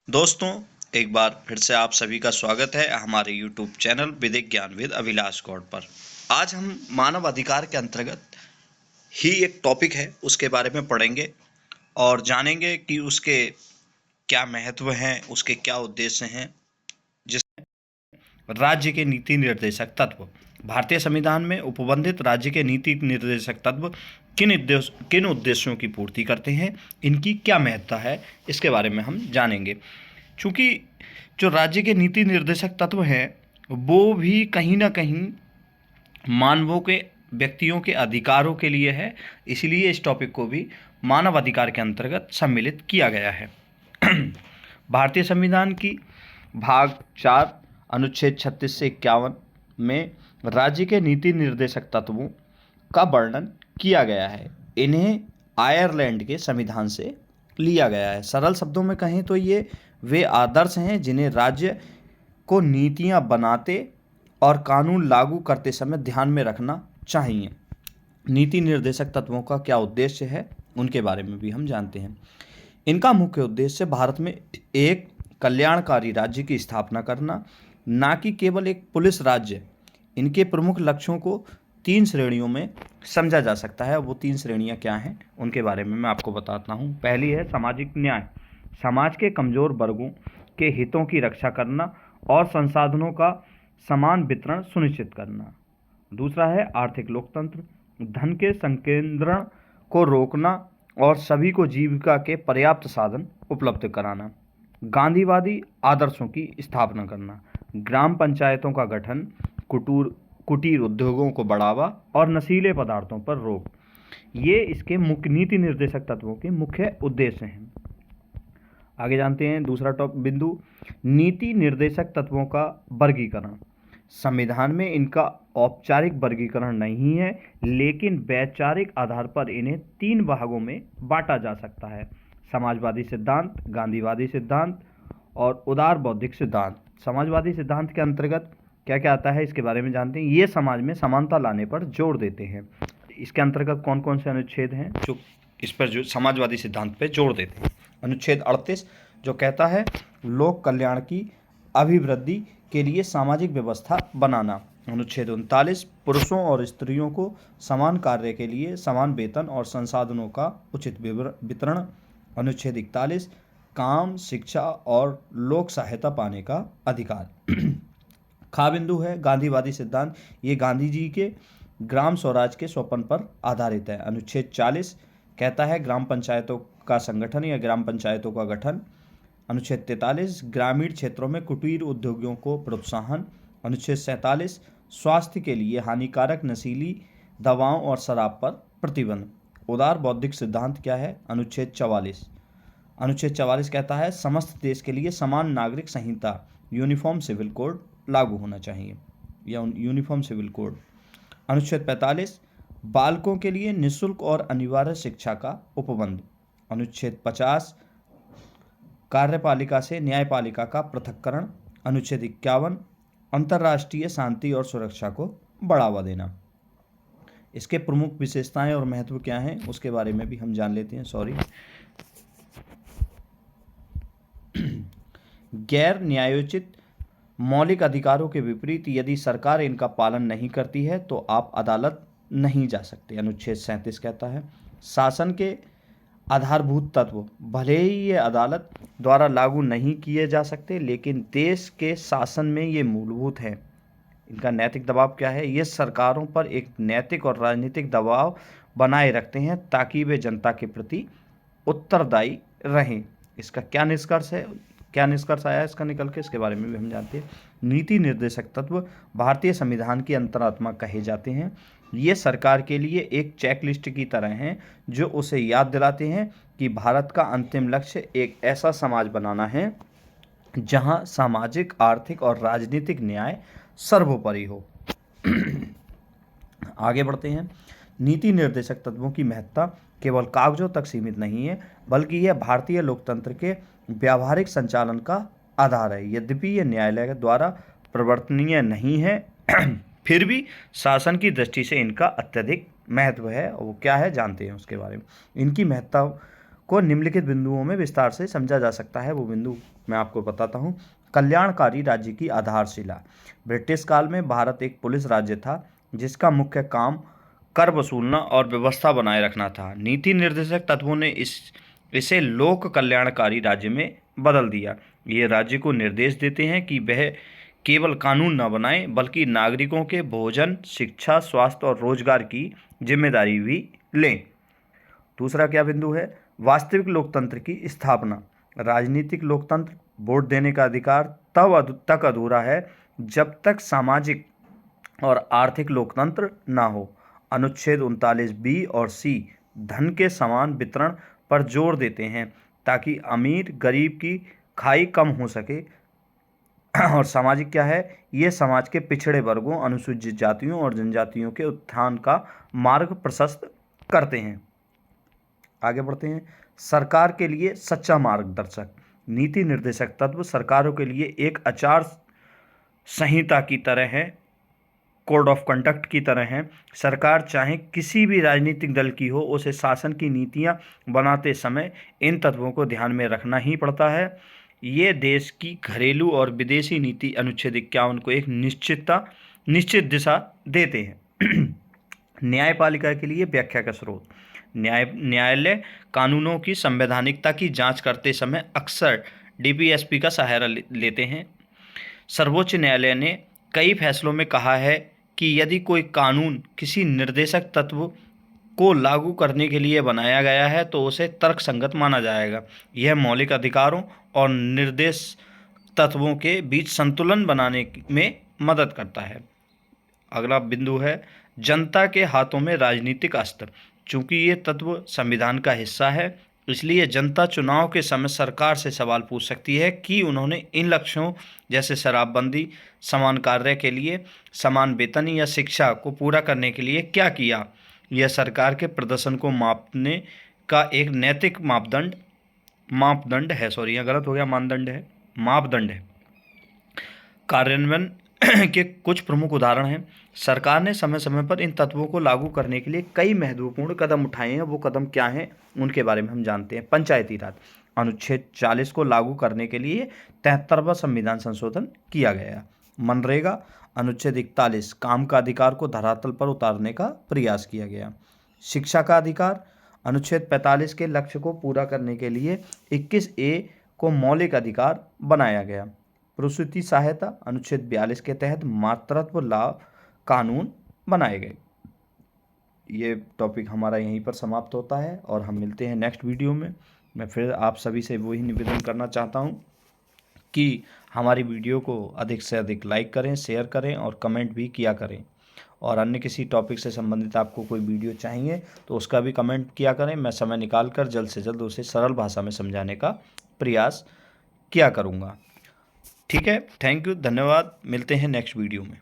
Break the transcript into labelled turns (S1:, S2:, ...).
S1: दोस्तों, एक बार फिर से आप सभी का स्वागत है हमारे YouTube चैनल विधिक ज्ञान विद अभिलाष गौड़ पर। आज हम मानव अधिकार के अंतर्गत ही एक टॉपिक है उसके बारे में पढ़ेंगे और जानेंगे कि उसके क्या महत्व हैं, उसके क्या उद्देश्य हैं। जिसमें राज्य के नीति निर्देशक तत्व, भारतीय संविधान में उपबंधित राज्य के नीति निर्देशक तत्व किन उद्देश्यों की पूर्ति करते हैं, इनकी क्या महत्ता है, इसके बारे में हम जानेंगे। चूँकि जो राज्य के नीति निर्देशक तत्व हैं वो भी कहीं ना कहीं मानवों के व्यक्तियों के अधिकारों के लिए है, इसलिए इस टॉपिक को भी मानव अधिकार के अंतर्गत सम्मिलित किया गया है। भारतीय संविधान की भाग 4 अनुच्छेद 36 से 51 में राज्य के नीति निर्देशक तत्वों का वर्णन किया गया है। इन्हें आयरलैंड के संविधान से लिया गया है। सरल शब्दों में कहें तो ये वे आदर्श हैं जिन्हें राज्य को नीतियां बनाते और कानून लागू करते समय ध्यान में रखना चाहिए। नीति निर्देशक तत्वों का क्या उद्देश्य है, उनके बारे में भी हम जानते हैं। इनका मुख्य उद्देश्य भारत में एक कल्याणकारी राज्य की स्थापना करना, ना कि केवल एक पुलिस राज्य। इनके प्रमुख लक्ष्यों को 3 श्रेणियों में समझा जा सकता है। वो 3 श्रेणियां क्या हैं, उनके बारे में मैं आपको बताता हूँ। पहली है सामाजिक न्याय, समाज के कमजोर वर्गों के हितों की रक्षा करना और संसाधनों का समान वितरण सुनिश्चित करना। दूसरा है आर्थिक लोकतंत्र, धन के संकेंद्रण को रोकना और सभी को जीविका के पर्याप्त साधन उपलब्ध कराना। गांधीवादी आदर्शों की स्थापना करना, ग्राम पंचायतों का गठन, कुटीर उद्योगों को बढ़ावा और नशीले पदार्थों पर रोक। ये इसके मुख्य नीति निर्देशक तत्वों के मुख्य उद्देश्य हैं। आगे जानते हैं दूसरा बिंदु, नीति निर्देशक तत्वों का वर्गीकरण। संविधान में इनका औपचारिक वर्गीकरण नहीं है, लेकिन वैचारिक आधार पर इन्हें 3 भागों में बांटा जा सकता है: समाजवादी सिद्धांत, गांधीवादी सिद्धांत और उदार बौद्धिक सिद्धांत। समाजवादी सिद्धांत के अंतर्गत क्या क्या आता है, इसके बारे में जानते हैं। ये समाज में समानता लाने पर जोर देते हैं। इसके अंतर्गत कौन कौन से अनुच्छेद हैं जो इस पर जो समाजवादी सिद्धांत पर जोर देते हैं? अनुच्छेद 38 जो कहता है लोक कल्याण की अभिवृद्धि के लिए सामाजिक व्यवस्था बनाना। अनुच्छेद 39 पुरुषों और स्त्रियों को समान कार्य के लिए समान वेतन और संसाधनों का उचित वितरण। अनुच्छेद 41 काम, शिक्षा और लोक सहायता पाने का अधिकार। खा बिंदु है गांधीवादी सिद्धांत। ये गांधी जी के ग्राम स्वराज के स्वप्न पर आधारित है। अनुच्छेद 40 कहता है ग्राम पंचायतों का संगठन या ग्राम पंचायतों का गठन। अनुच्छेद 43 ग्रामीण क्षेत्रों में कुटीर उद्योगों को प्रोत्साहन। अनुच्छेद 47 स्वास्थ्य के लिए हानिकारक नशीली दवाओं और शराब पर प्रतिबंध। उदार बौद्धिक सिद्धांत क्या है? अनुच्छेद 44 कहता है समस्त देश के लिए समान नागरिक संहिता यूनिफॉर्म सिविल कोड लागू होना चाहिए या यूनिफॉर्म सिविल कोड। अनुच्छेद 45 बालकों के लिए निःशुल्क और अनिवार्य शिक्षा का उपबंध। अनुच्छेद 50 कार्यपालिका से न्यायपालिका का पृथक्करण। अनुच्छेद 51 अंतर्राष्ट्रीय शांति और सुरक्षा को बढ़ावा देना। इसके प्रमुख विशेषताएं और महत्व क्या हैं, उसके बारे में भी हम जान लेते हैं। गैर न्यायोचित मौलिक अधिकारों के विपरीत यदि सरकार इनका पालन नहीं करती है तो आप अदालत नहीं जा सकते। अनुच्छेद 37 कहता है शासन के आधारभूत तत्व भले ही ये अदालत द्वारा लागू नहीं किए जा सकते, लेकिन देश के शासन में ये मूलभूत हैं। इनका नैतिक दबाव क्या है? ये सरकारों पर एक नैतिक और राजनीतिक दबाव बनाए रखते हैं ताकि वे जनता के प्रति उत्तरदायी रहें। इसका क्या निष्कर्ष आया इसका निकल के, इसके बारे में भी हम जानते हैं। नीति निर्देशक तत्व भारतीय संविधान की अंतरात्मा कहे जाते हैं। ये सरकार के लिए एक चेकलिस्ट की तरह हैं जो उसे याद दिलाते हैं कि भारत का अंतिम लक्ष्य एक ऐसा समाज बनाना है जहां सामाजिक, आर्थिक और राजनीतिक न्याय सर्वोपरि हो। आगे बढ़ते हैं। नीति निर्देशक तत्वों की महत्ता केवल कागजों तक सीमित नहीं है, बल्कि यह भारतीय लोकतंत्र के व्यावहारिक संचालन का आधार है। यद्यपि यह न्यायालय द्वारा प्रवर्तनीय नहीं है, फिर भी शासन की दृष्टि से इनका अत्यधिक महत्व है। वो क्या है जानते हैं उसके बारे में। इनकी महत्ता को निम्नलिखित बिंदुओं में विस्तार से समझा जा सकता है। वो बिंदु मैं आपको बताता हूँ। कल्याणकारी राज्य की आधारशिला। ब्रिटिश काल में भारत एक पुलिस राज्य था जिसका मुख्य काम कर वसूलना और व्यवस्था बनाए रखना था। नीति निर्देशक तत्वों ने इसे लोक कल्याणकारी राज्य में बदल दिया। ये राज्य को निर्देश देते हैं कि वह केवल कानून न बनाए बल्कि नागरिकों के भोजन, शिक्षा, स्वास्थ्य और रोजगार की जिम्मेदारी भी लें। दूसरा क्या बिंदु है? वास्तविक लोकतंत्र की स्थापना। राजनीतिक लोकतंत्र, वोट देने का अधिकार तक अधूरा है जब तक सामाजिक और आर्थिक लोकतंत्र ना हो। अनुच्छेद 39 बी और सी धन के समान वितरण पर जोर देते हैं ताकि अमीर गरीब की खाई कम हो सके। और सामाजिक क्या है? ये समाज के पिछड़े वर्गों, अनुसूचित जातियों और जनजातियों के उत्थान का मार्ग प्रशस्त करते हैं। आगे बढ़ते हैं। सरकार के लिए सच्चा मार्गदर्शक। नीति निर्देशक तत्व सरकारों के लिए एक आचार संहिता की तरह है, कोड ऑफ कंडक्ट की तरह है। सरकार चाहे किसी भी राजनीतिक दल की हो, उसे शासन की नीतियां बनाते समय इन तत्वों को ध्यान में रखना ही पड़ता है। ये देश की घरेलू और विदेशी नीति अनुच्छेद 51 को एक निश्चित दिशा देते हैं। न्यायपालिका के लिए व्याख्या का स्रोत। न्यायालय कानूनों की संवैधानिकता की जांच करते समय अक्सर डीपीएसपी का सहारा लेते हैं। सर्वोच्च न्यायालय ने कई फैसलों में कहा है कि यदि कोई कानून किसी निर्देशक तत्व को लागू करने के लिए बनाया गया है तो उसे तर्कसंगत माना जाएगा। यह मौलिक अधिकारों और निर्देश तत्वों के बीच संतुलन बनाने में मदद करता है। अगला बिंदु है जनता के हाथों में राजनीतिक अस्त्र। चूंकि ये तत्व संविधान का हिस्सा है, इसलिए जनता चुनाव के समय सरकार से सवाल पूछ सकती है कि उन्होंने इन लक्ष्यों जैसे शराबबंदी, समान कार्य के लिए समान वेतन या शिक्षा को पूरा करने के लिए क्या किया। यह सरकार के प्रदर्शन को मापने का एक नैतिक मापदंड है। सॉरी, यह गलत हो गया, मानदंड है, मापदंड है। कार्यान्वयन के कुछ प्रमुख उदाहरण हैं। सरकार ने समय समय पर इन तत्वों को लागू करने के लिए कई महत्वपूर्ण कदम उठाए हैं। वो कदम क्या हैं उनके बारे में हम जानते हैं। पंचायती राज। अनुच्छेद 40 को लागू करने के लिए 73वां संविधान संशोधन किया गया। मनरेगा। अनुच्छेद 41 काम का अधिकार को धरातल पर उतारने का प्रयास किया गया। शिक्षा का अधिकार। अनुच्छेद 45 के लक्ष्य को पूरा करने के लिए 21A को मौलिक अधिकार बनाया गया। प्रसूति सहायता। अनुच्छेद 42 के तहत मातृत्व लाभ कानून बनाए गए। ये टॉपिक हमारा यहीं पर समाप्त होता है और हम मिलते हैं नेक्स्ट वीडियो में। मैं फिर आप सभी से वही निवेदन करना चाहता हूँ कि हमारी वीडियो को अधिक से अधिक लाइक करें, शेयर करें और कमेंट भी किया करें। और अन्य किसी टॉपिक से संबंधित आपको कोई वीडियो चाहिए तो उसका भी कमेंट किया करें। मैं समय निकाल कर जल्द से जल्द उसे सरल भाषा में समझाने का प्रयास किया करूँगा। ठीक है, थैंक यू, धन्यवाद। मिलते हैं नेक्स्ट वीडियो में।